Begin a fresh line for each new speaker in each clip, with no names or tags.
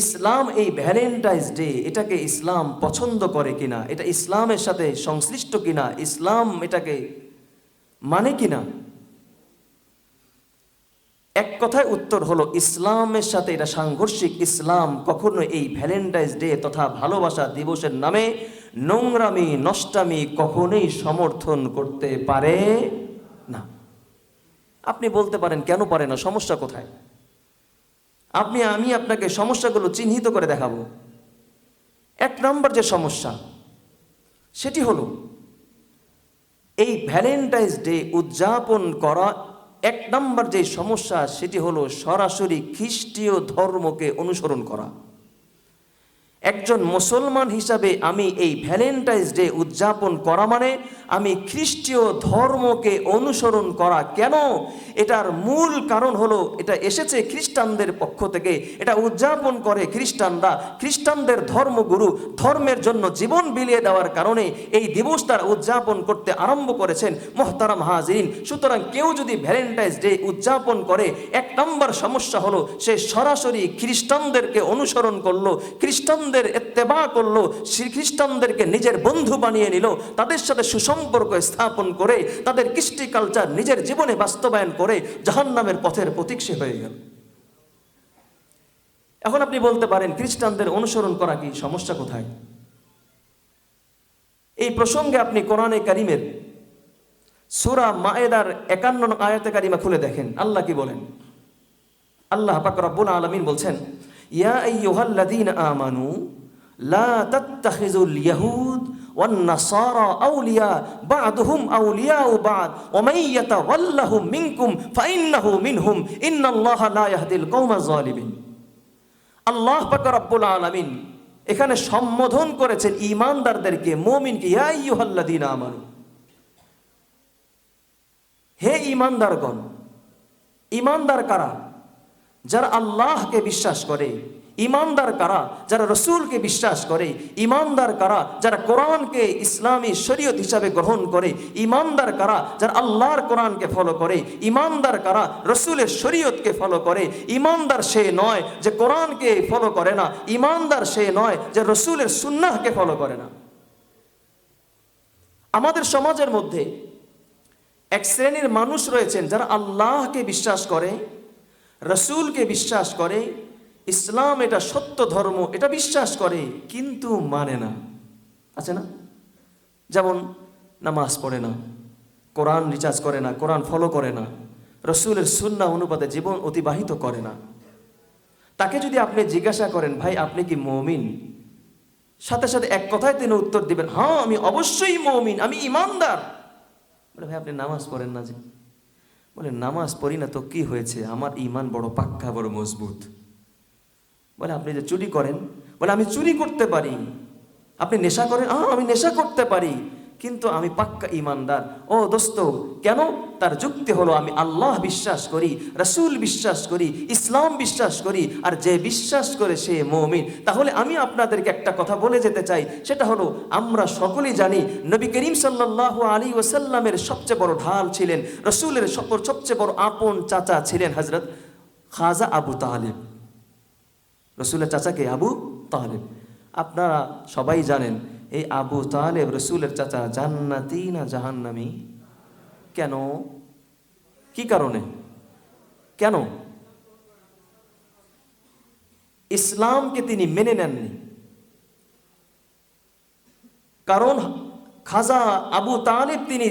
ইসলাম এই Valentine's day এটাকে ইসলাম পছন্দ করে কিনা, এটা ইসলামের সাথে সংশ্লিষ্ট কিনা, ইসলাম এটাকে মানে কিনা? এক কথায় উত্তর হলো ইসলামের সাথে এটা সাংঘর্ষিক। ইসলাম কখনো এই ভ্যালেন্টাইন্স ডে তথা ভালোবাসা দিবসের নামে নোংরামি নষ্টামি কখনোই সমর্থন করতে পারে না। আপনি বলতে পারেন কেন পারে না, সমস্যা কোথায়? আমি আপনাকে সমস্যাগুলো চিহ্নিত করে দেখাবো। এক নম্বর যে সমস্যা সেটি হলো এই ভ্যালেন্টাইন্স ডে উদযাপন করা, এক নম্বর যে সমস্যা সেটি হলো সরাসরি খ্রিস্টীয় ধর্মকে অনুসরণ করা। একজন মুসলমান হিসাবে আমি এই ভ্যালেন্টাইন্স ডে উদযাপন করা মানে আমি খ্রিস্টীয় ধর্মকে অনুসরণ করা। কেন? এটার মূল কারণ হলো এটা এসেছে খ্রিস্টানদের পক্ষ থেকে। এটা উদযাপন করে খ্রিস্টানরা, খ্রিস্টানদের ধর্মগুরু ধর্মের জন্য জীবন বিলিয়ে দেওয়ার কারণে এই দিবস তারা উদযাপন করতে আরম্ভ করেছেন। মোহতারাম হাজিরিন, সুতরাং কেউ যদি ভ্যালেন্টাইন্স ডে উদযাপন করে, এক নম্বর সমস্যা হলো সে সরাসরি খ্রিস্টানদেরকে অনুসরণ করলো, খ্রিস্টানদের ইত্তেবা করলো, খ্রিস্টানদেরকে নিজের বন্ধু বানিয়ে নিল, তাদের সাথে সুসম্পর্ক স্থাপন করে তাদের কৃষ্টি কালচার নিজের জীবনে বাস্তবায়ন করে জাহান্নামের পথের প্রতীক সে হয়ে গেল। এখন আপনি বলতে পারেন খ্রিস্টানদের অনুসরণ করা কি সমস্যা কোথায়? এই প্রসঙ্গে আপনি কোরআনে কারিমের সূরা মায়েদার 51 আয়াতে কারিমা খুলে দেখেন, আল্লাহ কি বলেন। আল্লাহ পাক রব্বুল আলামিন বলছেন, ইয়া আইয়ুহাল্লাযীনা আমানু লা তাত্তাখিযুল ইয়াহুদ ওয়ান নাসারা আউলিয়া বা'দুহুম আউলিয়াউ বা'দ ওয়া মান ইয়াতাওয়াল্লাহুম মিনকুম ফাইন্নাহু মিনহুম ইন্নাল্লাহা লা ইয়াহদিল কওমাজ যালিমিন। আল্লাহ পাক রব্বুল আলামিন এখানে সম্বোধন করেছেন ঈমানদারদেরকে, মুমিনকে, ইয়া আইয়ুহাল্লাযীনা আমানু, হে ঈমানদারগণ। ঈমানদার কারা? যারা আল্লাহকে বিশ্বাস করে। ঈমানদার কারা? যারা রসুলকে বিশ্বাস করে। ঈমানদার কারা? যারা কোরআনকে ইসলামী শরীয়ত হিসাবে গ্রহণ করে। ঈমানদার কারা? যারা আল্লাহর কোরআনকে ফলো করে। ঈমানদার কারা? রসুলের শরীয়তকে ফলো করে। ঈমানদার সে নয় যে কোরআনকে ফলো করে না, ঈমানদার সে নয় যে রসুলের সুন্নাহকে ফলো করে না। আমাদের সমাজের মধ্যে এক শ্রেণীর মানুষ রয়েছেন যারা আল্লাহকে বিশ্বাস করে, রসুলকে বিশ্বাস করে, ইসলাম এটা সত্য ধর্ম এটা বিশ্বাস করে, কিন্তু মানে না। আছে না? যেমন নামাজ পড়ে না, কোরআন রিচার্জ করে না, কোরআন ফলো করে না, রসুলের সুন্নাহ অনুপাতে জীবন অতিবাহিত করে না। তাকে যদি আপনি জিজ্ঞাসা করেন, ভাই আপনি কি মুমিন? সাথে সাথে এক কথায় তিনি উত্তর দিবেন, হ্যাঁ আমি অবশ্যই মুমিন, আমি ঈমানদার। বলে, ভাই আপনি নামাজ পড়েন না যে? বলে, নামাজ পড়ি না তো কি হয়েছে, আমার ঈমান বড় পাক্কা, বড় মজবুত। বলে, আপনি যে চুরি করেন? বলে, আমি চুরি করতে পারি। আপনি নেশা করেন? আমি নেশা করতে পারি, কিন্তু আমি পাক্কা ঈমানদার। ও দোস্ত, কেন? তার যুক্তি হলো আমি আল্লাহ বিশ্বাস করি, রসুল বিশ্বাস করি, ইসলাম বিশ্বাস করি, আর যে বিশ্বাস করে সে মুমিন। তাহলে আমি আপনাদেরকে একটা কথা বলে যেতে চাই, সেটা হলো আমরা সকলেই জানি নবী করিম সাল্লাল্লাহু আলাইহি ওয়াসাল্লামের সবচেয়ে বড় ঢাল ছিলেন, রসুলের সবচেয়ে বড় আপন চাচা ছিলেন হযরত খাজা আবু তালেব। রসুলের চাচাকে আবু তালেব। আপনারা সবাই জানেন এই আবু তালেব রসুলের চাচা জান্নাতি না জাহান্নামী? কেন? কি কারণে? কেন? ইসলামকে তিনি মেনে নেননি। কারণ খাজা আবু তালেব তিনি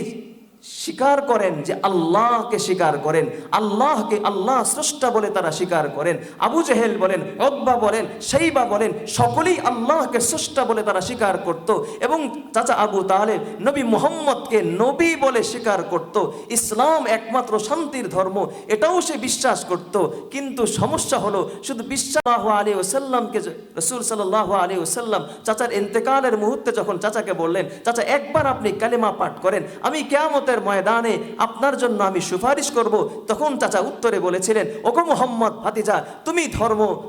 স্বীকার করেন যে আল্লাহকে স্বীকার করেন, আল্লাহকে আল্লাহ স্রষ্টা বলে তারা স্বীকার করেন। আবু জেহেল বলেন, উতবা বলেন, শাইবা বলেন, সকলেই আল্লাহকে স্রষ্টা বলে তারা স্বীকার করত। এবং চাচা আবু তালেব নবী মুহাম্মদকে নবী বলে স্বীকার করত। ইসলাম একমাত্র শান্তির ধর্ম এটাও সে বিশ্বাস করত। কিন্তু সমস্যা হলো শুধু বিশ্বাস আলাইহি ওয়াসাল্লামকে, রাসূল সাল্লাল্লাহু আলাইহি ওয়াসাল্লাম চাচার ইন্তেকালের মুহূর্তে যখন চাচাকে বললেন, চাচা একবার আপনি কালেমা পাঠ করেন, আমি কিয়ামত কিয়ামতের ময়দানে আপনার জন্য আমি সুপারিশ করব। তখন চাচা উত্তরে বলেছিলেন, ওগো মুহাম্মদ ভাতিজা,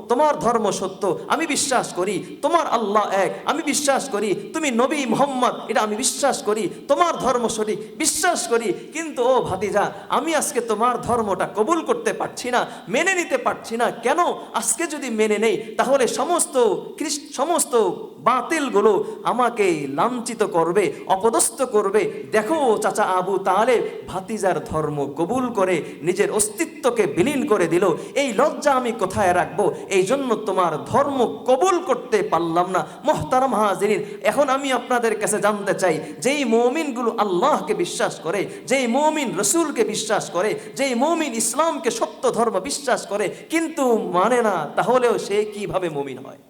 তোমার ধর্ম সত্য, আমি বিশ্বাস করি। তোমার আল্লাহ এক, আমি বিশ্বাস করি। তুমি নবী মুহাম্মদ, এটা আমি বিশ্বাস করি। তোমার ধর্ম সঠিক, বিশ্বাস করি। কিন্তু ও ভাতিজা, আমি আজকে তোমার ধর্মটা কবুল করতে পারছি না, মেনে নিতে পারছি না। কেন? আজকে যদি মেনে নেই তাহলে সমস্ত বাতিলগুলো আমাকে লাঞ্ছিত করবে, অপদস্থ করবে। দেখো চাচা আবু তালেব ভাতিজার ধর্ম কবুল করে নিজের অস্তিত্বকে বিলীন করে দিল। এই লজ্জা আমি কোথায় রাখবো? এই জন্য তোমার ধর্ম কবুল করতে পারলাম না। মুহতারাম হাজিরিন, এখন আমি আপনাদের কাছে জানতে চাই, যেই মুমিনগুলো আল্লাহকে বিশ্বাস করে, যেই মুমিন রসুলকে বিশ্বাস করে, যেই মুমিন ইসলামকে সত্য ধর্ম বিশ্বাস করে কিন্তু মানে না, তাহলেও সে কিভাবে মুমিন হয়?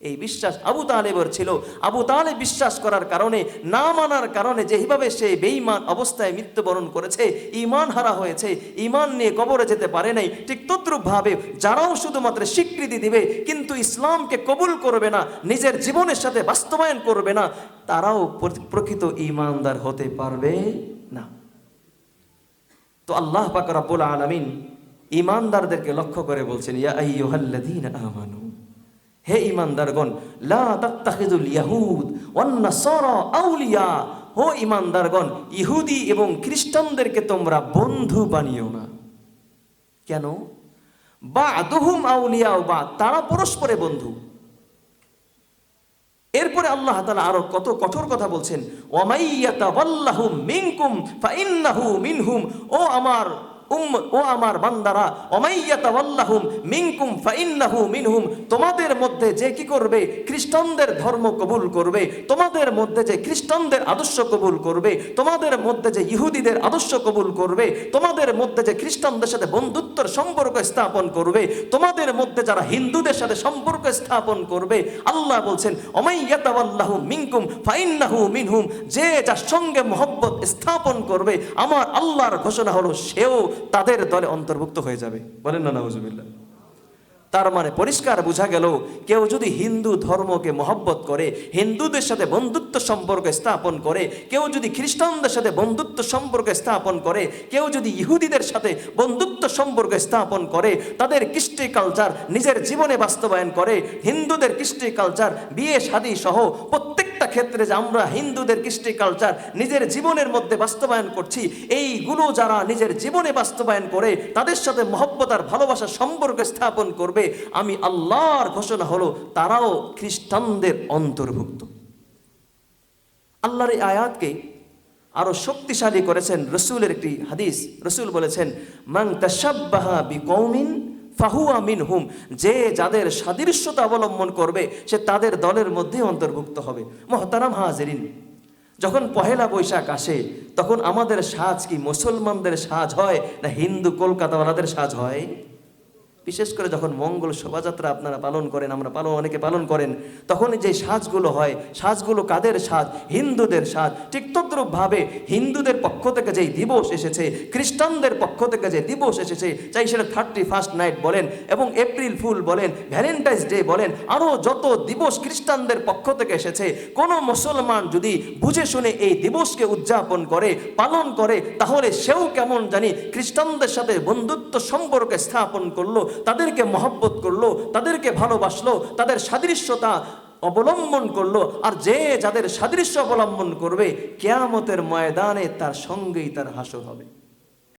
এই বিশ্বাস আবু তালেবের ছিল। আবু তালেব বিশ্বাস করার কারণে, না মানার কারণে যেভাবে সে বেঈমান অবস্থায় মৃত্যুবরণ করেছে, ঈমান হারা হয়েছে, ঈমান নিয়ে কবরে যেতে পারে নাই, ঠিক তদ্রূপভাবে যারাও শুধুমাত্র স্বীকৃতি দিবে কিন্তু ইসলামকে কবুল করবে না, নিজের জীবনের সাথে বাস্তবায়ন করবে না, তারাও প্রকৃত ঈমানদার হতে পারবে না। তো আল্লাহ পাক রব্বুল আলামিন ঈমানদারদেরকে লক্ষ্য করে বলছেন, ইয়া আইয়ুহাল্লাযীনা আমানু, হে ঈমানদারগণ, লা তাত্তাখিযুল ইয়াহুদ ওয়ান নাসারা আউলিয়া, ও ঈমানদারগণ, ইহুদি এবং খ্রিস্টানদেরকে তোমরা বন্ধু বানিও না। কেন? বা'দুহুম আউলিয়া, বা তারা পরস্পরে বন্ধু। এরপরে আল্লাহ তাআলা আরো কত কঠোর কথা বলছেন, ওয়া মাইয়াতাওয়াল্লাহুম মিনকুম ফাইন্নাহু মিনহুম, ও আমার বান্দারা, ওমাইয়াতাওয়াল্লাহুম মিনকুম ফাইন্নাহু মিনহুম, তোমাদের মধ্যে যে কি করবে? খ্রিস্টানদের ধর্ম কবুল করবে, তোমাদের মধ্যে যে খ্রিস্টানদের আদর্শ কবুল করবে, তোমাদের মধ্যে যে ইহুদিদের আদর্শ কবুল করবে, তোমাদের মধ্যে যে খ্রিস্টানদের সাথে বন্ধুত্বের সম্পর্ক স্থাপন করবে, তোমাদের মধ্যে যারা হিন্দুদের সাথে সম্পর্ক স্থাপন করবে, আল্লাহ বলছেন ওমাইয়াতাওয়াল্লাহু মিনকুম ফাইন্নাহু মিনহুম, যে যার সঙ্গে মহব্বত স্থাপন করবে, আমার আল্লাহর ঘোষণা হলো সেও তাদের দলে অন্তর্ভুক্ত হয়ে যাবে। বলেন না নাউজুবিল্লাহ। তার মানে পরিষ্কার বোঝা গেল, কেউ যদি হিন্দু ধর্মকে মহব্বত করে, হিন্দুদের সাথে বন্ধুত্ব সম্পর্ক স্থাপন করে, কেউ যদি খ্রিস্টানদের সাথে বন্ধুত্ব সম্পর্ক স্থাপন করে, কেউ যদি ইহুদিদের সাথে বন্ধুত্ব সম্পর্ক স্থাপন করে, তাদের কৃষ্টি কালচার নিজের জীবনে বাস্তবায়ন করে, হিন্দুদের কৃষ্টি কালচার, বিয়ে শাদী সহ প্রত্যেকটা ক্ষেত্রে যে আমরা হিন্দুদের কৃষ্টি কালচার নিজের জীবনের মধ্যে বাস্তবায়ন করছি, এইগুলো যারা নিজের জীবনে বাস্তবায়ন করে, তাদের সাথে মহব্বত আর ভালোবাসার সম্পর্ক স্থাপন করবে, আমি আল্লাহর ঘোষণা হলো তারাও খ্রিস্টানদের অন্তর্ভুক্ত। আল্লাহর এই আয়াতকে আরো শক্তিশালী করেছেন রসুলের একটি হাদিস। রসুল বলেছেন, মান তাশাব্বাহা বিকওমিন ফাহুয়া মিনহুম, যে যাদের সাদৃশ্যতা অবলম্বন করবে সে তাদের দলের মধ্যে অন্তর্ভুক্ত হবে। মুহতারাম হাজিরিন, যখন পহেলা বৈশাখ আসে তখন আমাদের সাজ কি মুসলমানদের সাজ হয় না হিন্দু কলকাতাওয়ালাদের সাজ হয়? বিশেষ করে যখন মঙ্গল শোভাযাত্রা আপনারা পালন করেন, অনেকে পালন করেন, তখন যে সাজগুলো হয়, সাজগুলো কাদের সাজ? হিন্দুদের সাজ। ঠিক তদ্রূপভাবে হিন্দুদের পক্ষ থেকে যেই দিবস এসেছে, খ্রিস্টানদের পক্ষ থেকে যে দিবস এসেছে, চাই সেটা 31st নাইট বলেন এবং এপ্রিল ফুল বলেন, ভ্যালেন্টাইন্স ডে বলেন, আরও যত দিবস খ্রিস্টানদের পক্ষ থেকে এসেছে, কোনো মুসলমান যদি বুঝে শুনে এই দিবসকে উদযাপন করে, পালন করে, তাহলে সেও কেমন জানি খ্রিস্টানদের সাথে বন্ধুত্ব সম্পর্ক স্থাপন করলো, তাদেরকে মহব্বত করলো, তাদেরকে ভালোবাসলো, তাদের সাদৃশ্যতা অবলম্বন করলো। আর যে যাদের সাদৃশ্য অবলম্বন করবে, কিয়ামতের ময়দানে তার সঙ্গেই তার হাসর হবে।